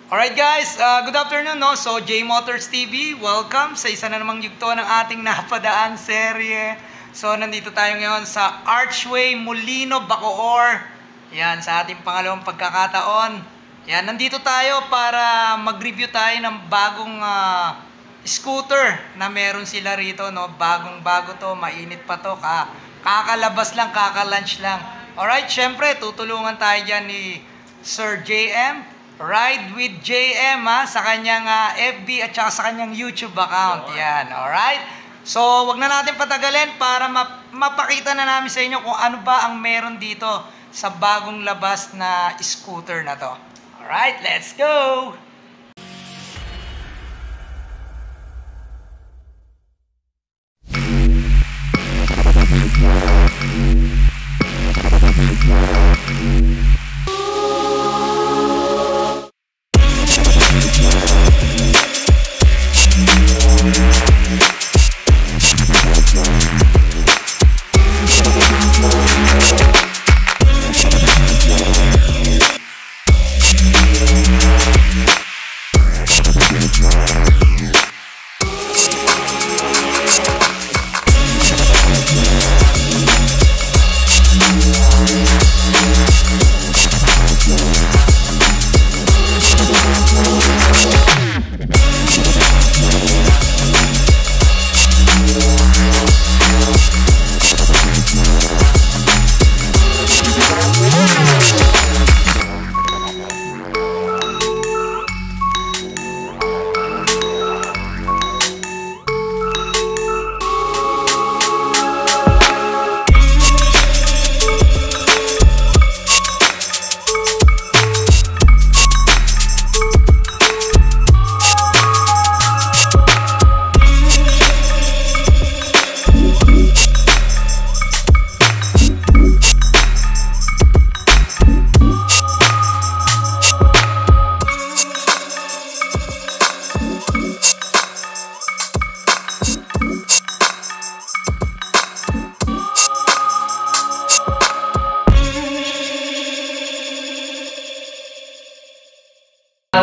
Alright guys, good afternoon no. So J Motors TV, welcome sa isa na namang yugto ng ating napadaan serye. So nandito tayo ngayon sa Archway Molino, Bacoor. Yan, sa ating pangalawang pagkakataon. Yan, nandito tayo para mag-review tayo ng bagong scooter na meron sila rito no. Bagong-bago to, mainit pa to, kakalabas lang, kaka-launch lang. Alright, syempre tutulungan tayo dyan ni Sir JM. Ride with JM sa kanyang FB at saka sa kanyang YouTube account. Yan, alright? So, wag na natin patagalin para mapakita na namin sa inyo kung ano ba ang meron dito sa bagong labas na scooter na to. Alright, let's go!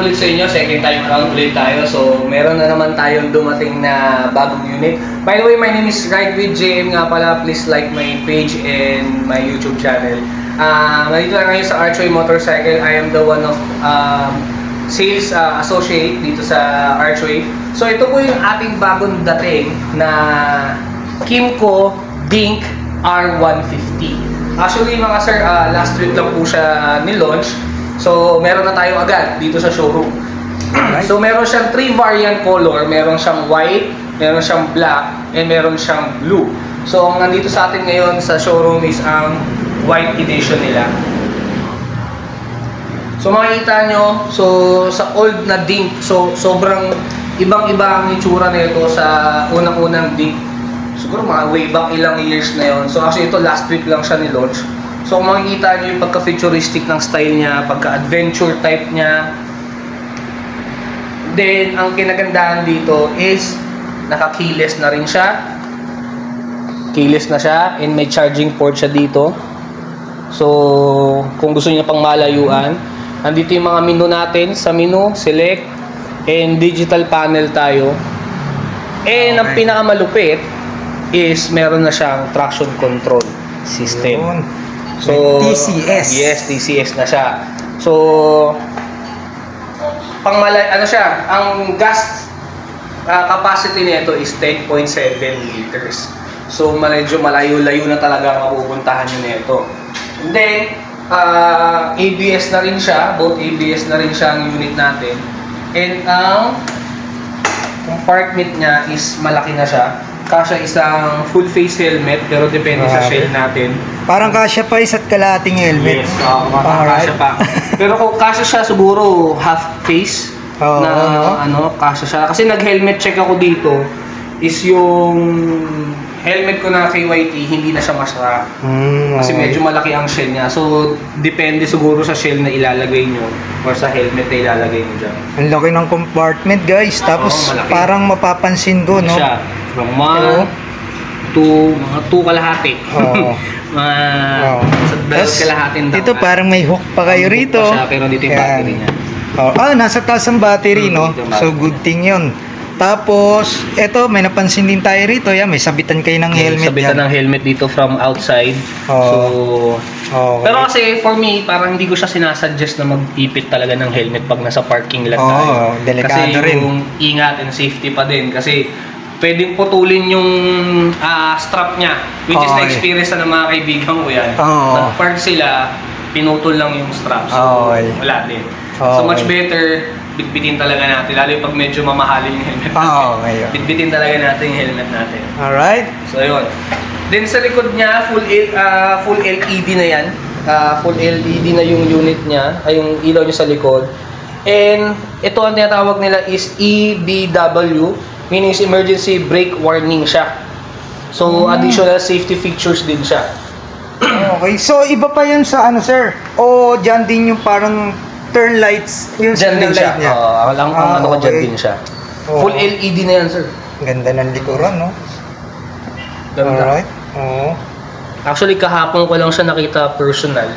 Ulit sa inyo, second time around ulit tayo. So, meron na naman tayong dumating na bagong unit. By the way, my name is Ride with JM nga pala. Please like my page and my YouTube channel. Nandito na ngayon sa Archway Motorcycle. I am the one of sales associate dito sa Archway. So, ito po yung ating bagong dating na Kymco Dink R150. Actually mga sir, last week lang po siya ni-launch. So, meron na tayo agad dito sa showroom. So, meron siyang 3 variant color. Meron siyang white, meron siyang black, and meron siyang blue. So, ang nandito sa atin ngayon sa showroom is ang white edition nila. So, makikita nyo, so, sa old na Dink, so, sobrang ibang-iba ang itsura nito sa unang-unang Dink. Siguro mga way back ilang years na yon. So, actually, ito last week lang siya ni-launch. So kung makikita nyo yung pagka-futuristic ng style niya, pagka-adventure type niya. Then, ang kinagandahan dito is naka-keyless na rin siya. Keyless na siya and may charging port siya dito. So, kung gusto niya pang malayuan, nandito yung mga menu natin. Sa menu, select, and digital panel tayo. And ang pinakamalupit is meron na siyang traction control system. So, TCS. Yes, TCS na siya. So, ano siya, ang gas capacity nito is 10.7 liters. So, medyo malayo-layo na talaga ang mapupuntahan nyo nito. And then, ABS na rin siya, both ABS na rin siya ang unit natin. And ang compartment niya is malaki na siya. Kasya isang full face helmet, pero depende sa shell natin. Parang kasya pa isa't kalahating helmet. Yes, kasya pa. Pero kung kasya siya siguro half face kasya siya. Kasi nag-helmet check ako dito is yung helmet ko na KYT, hindi na siya masara. Kasi medyo malaki ang shell niya. So, depende siguro sa shell na ilalagay nyo or sa helmet na ilalagay nyo dyan. Ang laki ng compartment guys. Tapos parang mapapansin ko, no? Siya. From 1 to mga 2 kalahati. Sa 2 kalahating ito parang may hook pa kayo rito. Siya, pero dito yung battery niya. Nasa taas ang battery, no? So, good thing yun. Tapos, eto, may napansin din tayo rito. Yan, may sabitan kayo ng helmet. Sabitan ng helmet dito from outside. So, okay. pero kasi for me, parang hindi ko siya sinasuggest na mag-ipit talaga ng helmet pag nasa parking lot tayo. Delikado kasi rin. Yung ingat and safety pa din. Kasi pwedeng putulin yung strap niya. Which is na-experience na ng mga kaibigan ko yan. Nag-park sila, pinutol lang yung strap. So, wala din. So, much better bitbitin talaga natin, lalo pag medyo mamahalin yung helmet natin. Bitbitin talaga natin yung helmet natin. Alright. So, yun. Then sa likod niya, full LED na yan. Full LED na yung unit niya, ay yung ilaw niya sa likod. And ito ang tinatawag nila is EBW, meaning is emergency brake warning siya. So, additional safety features din siya. Okay. So, iba pa yun sa ano, sir? O dyan din yung parang turn lights, yung Dyan din siya. light niya. Ang ano ko dyan din siya. Full LED na yan, sir. Ganda ng likuran, no? Ganda. Alright. Oo. Actually, kahapon ko lang siya nakita personal.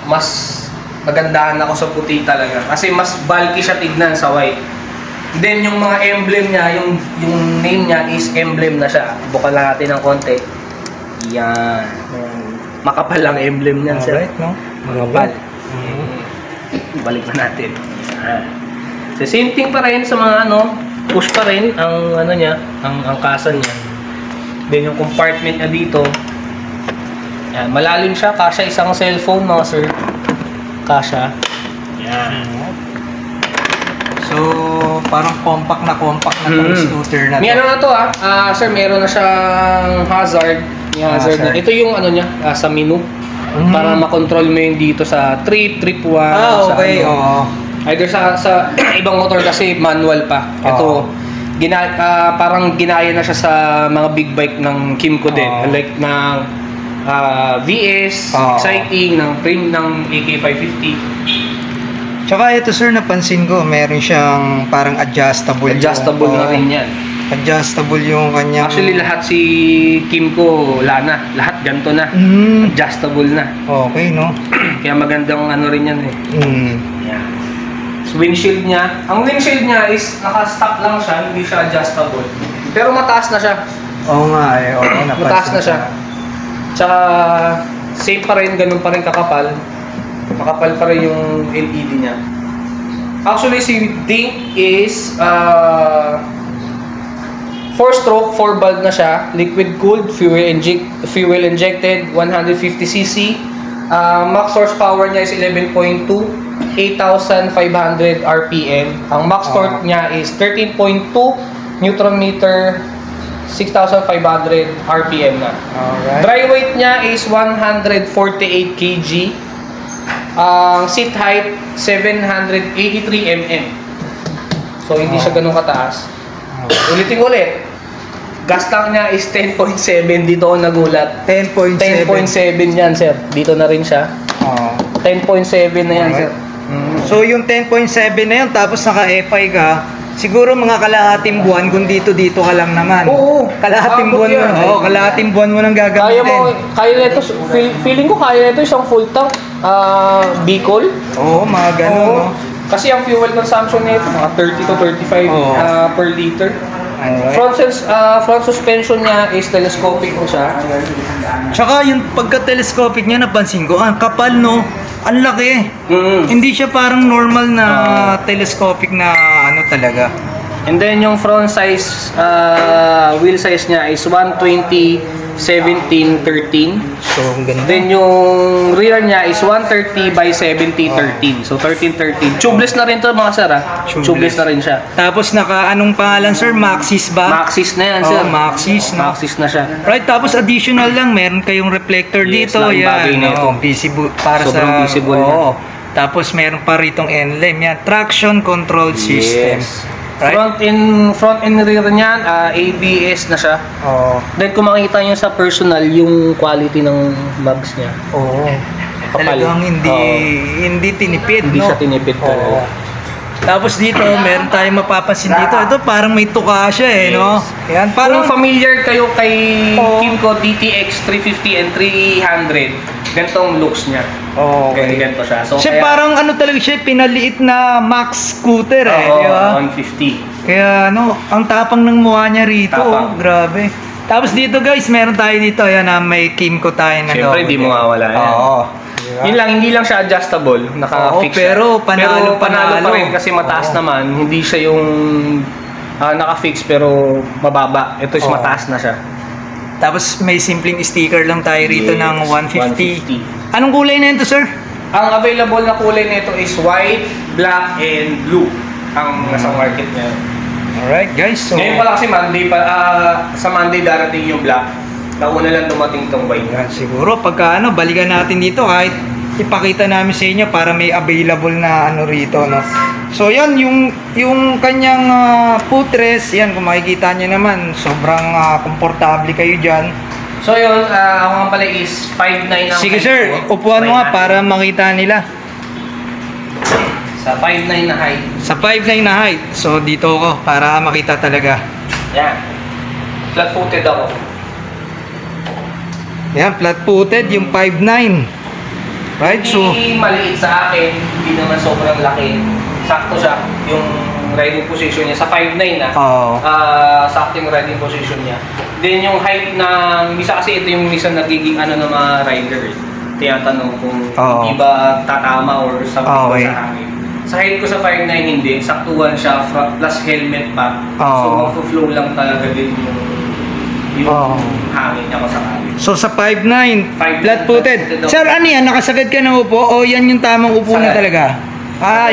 Mas nagandahan ako sa puti talaga. Kasi mas bulky siya tignan sa white. Then, yung mga emblem niya, yung name niya is emblem na siya. Bukan lang natin ng konti. Yan. Makapal lang emblem niyan, sir. Alright, no? Makapal. Balik na natin. So, same thing pa rin sa mga push pa rin ang ano niya, ang kasa niya. Then yung compartment niya dito, yan, malalim siya, kasya isang cellphone mga sir. Kasya. Yan. So, parang compact na tong scooter na to. May ano na to sir, meron na siyang hazard. May hazard na. Ito yung ano niya, sa menu. Para makontrol mo yung dito sa trip 1. Okay, Either sa ibang motor kasi manual pa. Ito, parang ginaya na siya sa mga big bike ng Kymco din. Like ng VS, Exciting, ng AK550. Tsaka ito sir, napansin ko, meron siyang parang adjustable. Adjustable na rin yan. Adjustable yung kanya. Actually, lahat si Kymco, wala na. Lahat ganito na. Adjustable na. Okay, no? Kaya magandang ano rin yan eh. Yan. So, windshield niya. Ang windshield niya is naka-stop lang siya, hindi siya adjustable. Pero mataas na siya. Oo nga eh. Mataas na siya. Tsaka, same pa rin, ganun pa rin kakapal. Makapal pa rin yung LED niya. Actually, si Dink is 4-stroke, 4-valve na siya. Liquid cooled, fuel injected, 150cc. Max horsepower niya is 11.2, 8,500 RPM. Ang max torque niya is 13.2 Newton meter, 6,500 RPM na. Alright. Dry weight niya is 148 kg. Ang seat height 783 mm. So hindi siya ganun kataas. Ulitin ulit. Gas tank niya is 10.7. Dito ako nagulat. 10.7. 10.7 yan, sir. Dito na rin siya. 10.7 na yan, sir. So yung 10.7 na yun, tapos naka-FI ka, siguro mga kalahating buwan kung dito ka lang naman. Oo. Kalahating buwan mo. Oo, kalahating buwan mo nang gagamitin. Kaya nito, feeling ko kaya nito isang full tank Bicol. Oo, mga ganun, no? Kasi ang fuel consumption nito mga 30 to 35 per liter. Alright. Front suspension niya is telescopic po siya. Tsaka yung pagka-telescopic niya, napansin ko, kapal, no? Ang laki. Hindi siya parang normal na telescopic na ano talaga. And then yung front size, wheel size niya is 120 17-13. So, ang ganda. Then yung rear niya is 130 by 70-13. So 13-13. Tubeless na rin to mga sir Tubeless na rin siya. Tapos anong pangalan sir? Maxis ba? Maxis na yan sir. Maxis, no? Maxis na siya. Right, tapos additional lang, meron kayong reflector dito. Laking bagay na ito. Visible para sobrang sa visible na. Tapos meron pa ritong NLEM yan. Traction control system. Right? Front and rear niyan, ABS na siya. Then kung makita niyo sa personal yung quality ng mugs niya. Talagang hindi tinipid, Hindi no? siya tinipid talaga. Tapos dito, meron tayong mapapansin dito. Ito parang may tuka siya no? Yan, Parang familiar kayo kay Kymco DTX 350 and 300. ganitong looks niya. Okay. Ganito siya. So, Kasi kaya, parang ano talaga siya, pinaliit na Max scooter eh, oo, di ba? 150. Kaya ano, ang tapang ng mukha niya rito. Tapang. Grabe. Tapos dito guys, meron tayo dito. Ayan na, may Kimco tayo na Siyempre, logo di niya. mawawala yan. Oo. Diba? Yun lang, hindi lang siya adjustable. Naka-fix Oo, pero siya. panalo, pero panalo pa panalo. rin kasi mataas Oo. naman. Hindi siya yung naka-fix pero mababa. Ito is Oo. mataas na siya. Tapos may simpleng sticker lang tayo rito Yes, ng 150. 150. Anong kulay na ito, sir? Ang available na kulay nito is white, black, and blue. Ang nasa market niya. Alright guys, so Ngayon pala kasi Monday pa, sa Monday darating yung black. Nauna lang dumating tong white. yan, siguro pagka ano, balikan natin dito kahit ipakita namin sa inyo para may available na ano rito, no. So yan yung kanyang footrest, yan kung makikita niyo naman, sobrang komportable kayo diyan. So yun, ako nga pala is 5'9 ang Sige height sir, ko. upuan mo nga Try para natin. makita nila. Sa 5'9 na height. Sa 5'9 na height, so dito ako para makita talaga. Yan. Flat-footed ako. Yan, flat-footed yung 5'9. Right, so Hindi maliit sa akin, hindi naman sobrang laki. Sakto siya, yung riding position niya. Sa 5'9 na, Oo. sakto yung riding position niya. Then yung height ng, misa kasi ito yung misa nagiging ano ng mga rider eh. Tinatanong kung Oo. di ba tatama or something Okay. sa hangin. Sa height ko sa 5'9 hindi, saktuhan siya plus helmet pa. Oo. So mag-flow lang talaga din yung Oo. hangin niya ko sa hangin. So sa 5'9", 5'9", flat-footed. flat-footed Sir, ano yan? Nakasagad ka ng upo o yan yung tamang upo na Sagad. talaga?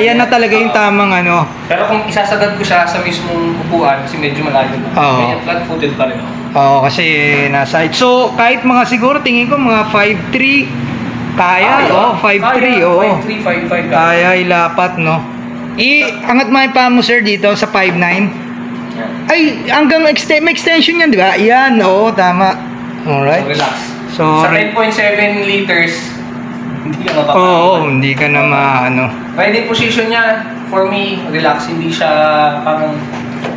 Yan na talaga yung tamang ano. Pero kung isasagad ko siya sa mismong upuan, kasi medyo malalim na. Oo. Ganyan, flat-footed pa rin ako. Oo, kasi nasa height. So, kahit mga siguro, tingin ko mga 5'3", kaya, oo, 5'3", oo. 5'3", 5'5". Kaya ilapat, no? Angat mo yung paa mo, sir, dito sa 5'9". Yan. Ay, hanggang may extension yan, di ba? Yan, oo, tama. So, Alright. relax. So, Sa 10.7 liters, hindi ka mapapagod. oo, hindi ka na maano. Riding position niya, for me, relax. Hindi siya parang,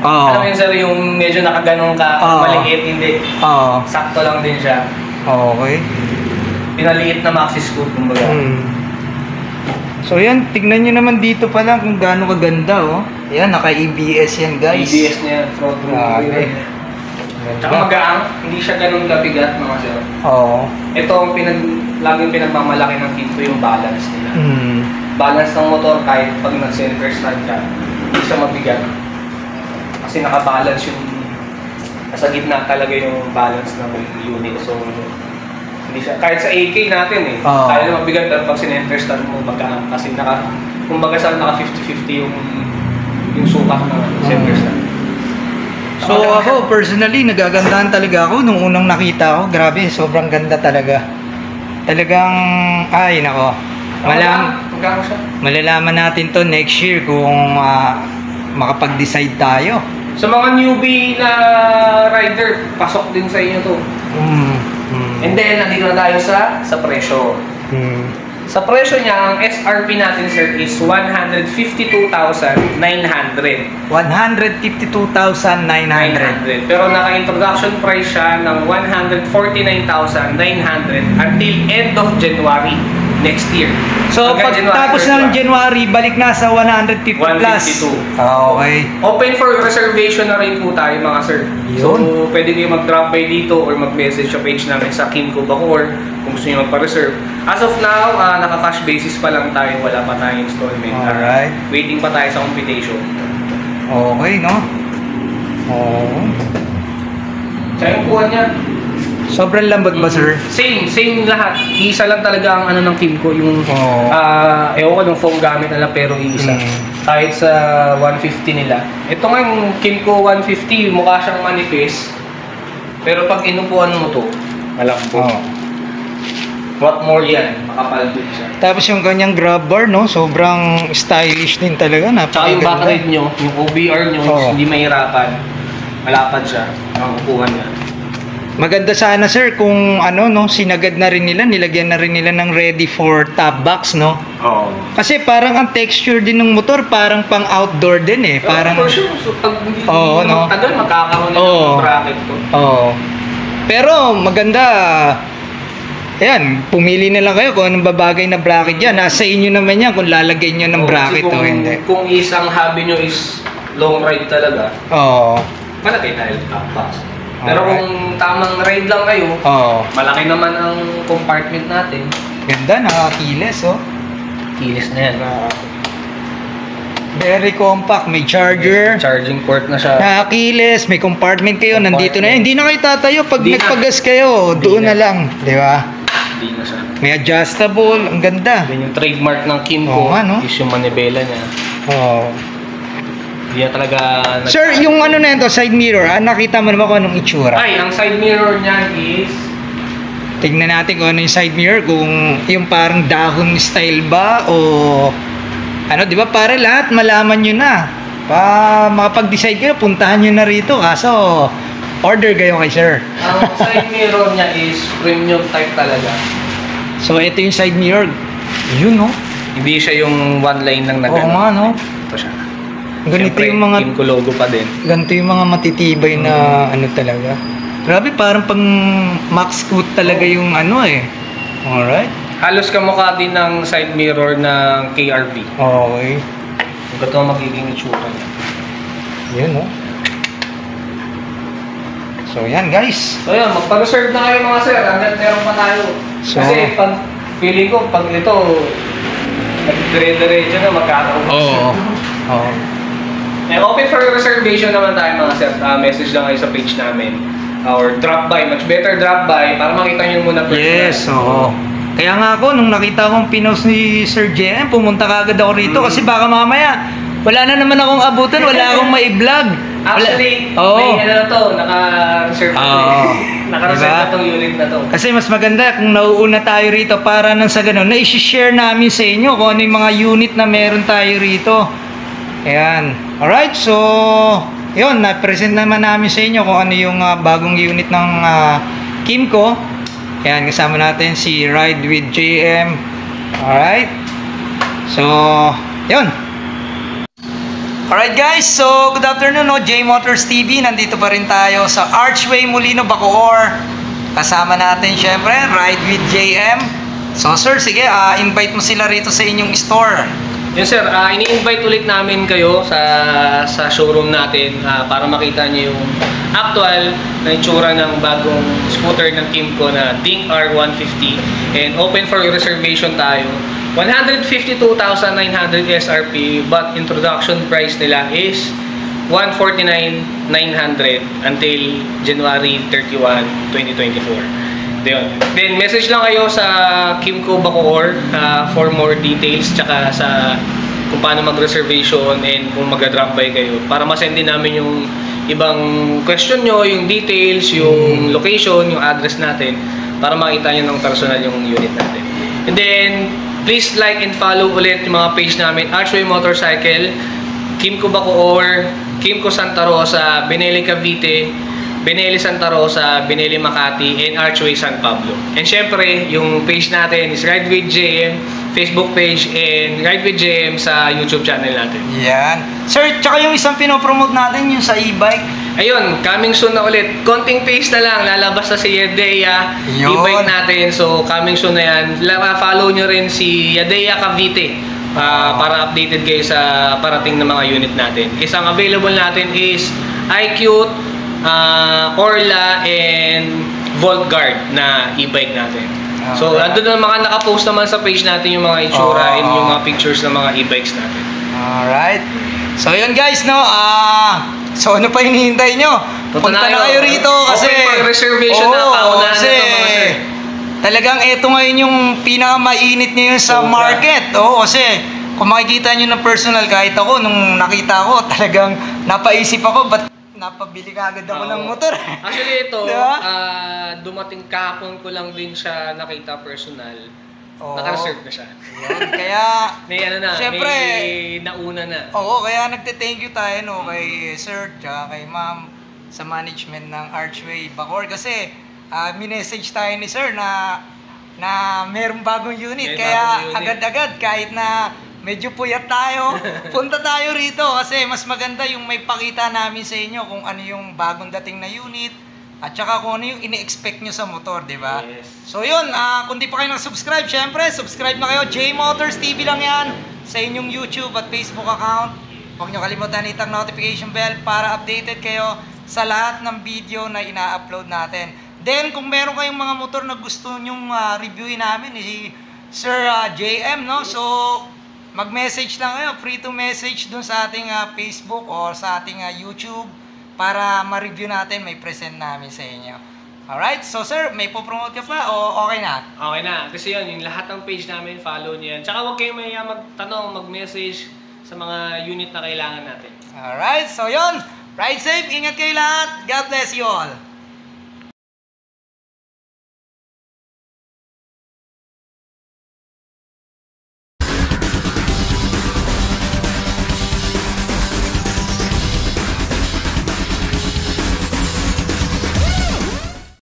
Oo. alam mo yun sir, yung medyo nakaganong ka, Oo. maliit, hindi. Oo. Sakto lang din siya. Okay. Pinaliit na maxi scoop, kumbaga. So yan, tignan nyo naman dito pa lang kung gaano kaganda, oh. Yan, naka-ABS yan, guys. ABS niya, front room. Grabe. Tsaka magaang, hindi siya ganun kabigat mga sir. Oo. Ito ang laging pinagmamalaki ng Kinto yung balance nila. Mm. Balance ng motor kahit pag nag-center stand ka, hindi siya mabigat. Kasi nakabalance yung, nasa gitna talaga yung balance ng unit. So, hindi siya, kahit sa AK natin eh, Oo. kaya na mabigat pero pag center stand mo, kasi kumbaga sa naka 50-50 yung sukat ng center stand. So ako, personally, nagagandahan talaga ako nung unang nakita ko. Grabe, sobrang ganda talaga. Talagang, ay nako. Magkano siya? Malalaman natin to next year kung makapag-decide tayo. Sa mga newbie na rider, pasok din sa inyo to. And then, nandito na tayo sa presyo. Sa presyo niya, ang SRP natin sir is 152,900. 152,900. Pero naka-introduction price siya ng 149,900 until end of January next year. So Hanggang pagtapos ng 31. January, balik na sa 150 plus. 152. Okay. Open for reservation na rin po tayo mga sir. So, Yun. pwede kayo mag-drop by dito or mag-message sa page namin sa Kimco Bacoor kung gusto nyo magpa-reserve. As of now, naka-cash basis pa lang tayo. Wala pa tayong installment. Alright. Waiting pa tayo sa computation. Okay, no? Oo. Sa yung kuha niya, Sobrang lambot ba, sir? Same lahat. Isa lang talaga ang ano ng Kimco, yung Oo. ewan ko nung foam gamit nila pero iisa. Kahit sa 150 nila. Ito nga yung Kimco 150, mukha siyang manifest. Pero pag inupuan mo to, malambot. Oo. What more yan, makapal din siya. Tapos yung kanyang grab bar, no? Sobrang stylish din talaga. Tsaka yung Napakaganda. backlight nyo, yung OBR nyo, Oo. hindi mahirapan. Malapad siya, ang upuan niya. Maganda sana, sir, kung ano, no? Sinagad na rin nila, nilagyan na rin nila ng ready for top box, no? Oo. Kasi parang ang texture din ng motor, parang pang outdoor din eh. Parang, for sure, so pag hindi Oo, no? magtagal, magkakaroon na Oo. ng bracket to. Oo. Pero maganda. Ayan, pumili na lang kayo kung anong babagay na bracket yan. Nasa inyo naman yan kung lalagay nyo ng bracket o hindi. Kung isang hobby nyo is long ride talaga, Oo. malaki tayo pass. Pero Alright. kung tamang ride lang kayo, Oo. malaki naman ang compartment natin. Ganda, nakakiles, oh. Kilis na yan. Very compact, may charger. Charging port na siya. Nakakiles, may compartment kayo, nandito na yan. Compartment. Hindi na kayo tatayo. Pag Hindi na. nagpagas kayo, Hindi doon na na. lang. Di ba? Hindi na siya. May adjustable, ang ganda. Then yung trademark ng Kimco Oo nga, no? is yung manibela niya. Oh. Hindi na talaga... Sir, yung ano na ito, side mirror, nakita mo naman kung anong itsura. Ay, ang side mirror niya is... Tingnan natin kung ano yung side mirror, kung yung parang dahon style ba o ano, di ba? Para lahat malaman nyo na. Pa makapag-decide kayo, puntahan nyo na rito. Kaso, order kayo kay sir. Ang side mirror niya is premium type talaga. So, ito yung side mirror. Yun, no? Hindi siya yung one line lang na Oo gano'n. nga, no? Ito siya. Ganito Siyempre, yung mga Kimco logo pa din. ganito yung mga matitibay na ano talaga. Grabe, parang pang max scoot talaga yung ano eh. Alright. Halos kamukha din ng side mirror ng KRV. Okay. Kung ito ang magiging itsura niya. Yun, no? So, yan guys. So yun, magpa-reserve na kayo mga sir. Hanggang meron pa tayo. So- Kasi pag feeling ko, pag ito, nagdire-diretso na magkakaroon. Oo. Oo. Eh, open for reservation naman tayo mga sir. Message lang kayo sa page namin. Or drop by. Much better drop by para makita nyo muna personal. Yes, oo. Kaya nga ako, nung nakita kong pinost ni Sir JM, pumunta kagad ako rito kasi baka mamaya, wala na naman akong abutan, wala akong mai-vlog. Actually, Oo. may ano na to, naka-reserve na to. Oo. Naka-reserve Diba? na tong unit na to. Kasi mas maganda kung nauuna tayo rito para nang sa ganun, na-share namin sa inyo kung ano yung mga unit na meron tayo rito. Ayan. Alright, so, yun, na-present naman namin sa inyo kung ano yung bagong unit ng Kimco. Ayan, kasama natin si Ride with JM. Alright. So, yun. Alright guys, so good afternoon, no? J Motors TV. Nandito pa rin tayo sa Archway Molino, Bacoor. Kasama natin syempre, Ride with JM. So sir, sige, invite mo sila rito sa inyong store. Yes sir, ini-invite ulit namin kayo sa showroom natin para makita niyo yung actual na itsura ng bagong scooter ng Kimco na Ding R150 and open for reservation tayo. 152,900 SRP but introduction price nila is 149,900 until January 31, 2024. Then message lang kayo sa Kimco Bacoor for more details tsaka sa kung paano mag-reservation and kung mag-drop by kayo para masend din namin yung ibang question nyo, yung details, yung location, yung address natin para makita nyo ng personal yung unit natin. And then, please like and follow ulit yung mga page namin, Archway Motorcycle, Kimco Bacoor, Kimco Santa Rosa, Benelli Cavite, Benelli Santa Rosa, Benelli Makati, and Archway San Pablo. And syempre, yung page natin is Ride with JM, Facebook page, and Ride with JM sa YouTube channel natin. Yan. Sir, tsaka yung isang pinopromote natin, yung sa e-bike. Ayun, coming soon na ulit. Konting pace na lang, lalabas na si Yadeya Yun. e-bike natin. So, coming soon na yan. Follow nyo rin si Yadeya Cavite para updated kayo sa parating na mga unit natin. Isang available natin is iQute, Orla, and Volt Guard na e-bike natin. So, Alright. andun na mga nakapost naman sa page natin yung mga itsura and yung mga pictures ng mga e-bikes natin. Alright. So yun guys, no? So ano pa hinihintay nyo? Punta na kayo rito kasi... Open for reservation na, paunahan na kasi ito mga sir. talagang ito ngayon yung pinakamainit ngayon sa Sobra. market. Oo, kasi kung makikita nyo ng personal, kahit ako, nung nakita ko, talagang napaisip ako, ba't napabili ka agad ako ng motor? Actually ito, Diba? dumating kahapon ko lang din siya nakita personal. Oo. Naka-reserve na siya. Yun, kaya... May ano na, Siyempre, may nauna na. Oo, kaya nagte-thank you tayo no kay Sir tsaka kay Ma'am sa management ng Archway Bacoor kasi minessage tayo ni Sir na merong bagong unit May kaya bagong unit. agad-agad kahit na medyo puyat tayo, punta tayo rito kasi mas maganda yung may pakita namin sa inyo kung ano yung bagong dating na unit, At saka kung ano yung ini-expect nyo sa motor, di ba? Yes. So yun, kung di pa kayo nag-subscribe, syempre, subscribe na kayo. J Motors TV lang yan sa inyong YouTube at Facebook account. Huwag nyo kalimutan itang notification bell para updated kayo sa lahat ng video na ina-upload natin. Then, kung meron kayong mga motor na gusto nyong reviewin namin, si Sir JM, no? So, mag-message lang kayo, free to message dun sa ating Facebook or sa ating YouTube para ma-review natin, may present namin sa inyo. Alright, so sir, may po-promote ka pa o okay na? Okay na, kasi yun, yung lahat ng page namin, follow nyo yan. Tsaka huwag kayong mahiya magtanong, mag-message sa mga unit na kailangan natin. Alright, so yun, ride safe, ingat kayo lahat, God bless you all!